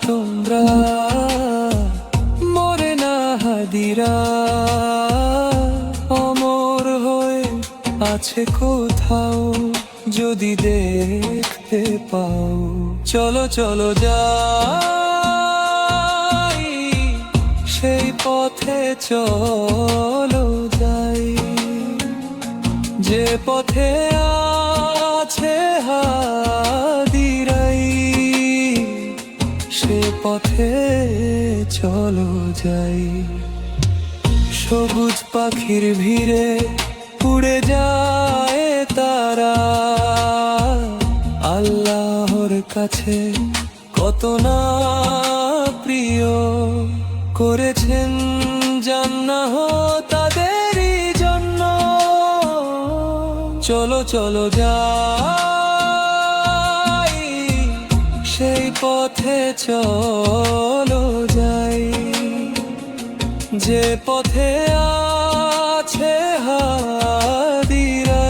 তোমরা, মরে না হাদিরা, অমর হয়ে আছে কোথাও, যদি দেখতে পাও। চলো চলো যাই, সেই পথে চলো যাই, যে পথে আছে হাদিরাই, সে পথে চলো যাই। সবুজ পাখির ভিড়ে উড়ে যায় তারা, আল্লাহর কাছে কত না প্রিয়, করেছেন জান্নাহ তাদেরই জন্য। চলো চলো যাই, সেই পথে চলো যাই, যে পথে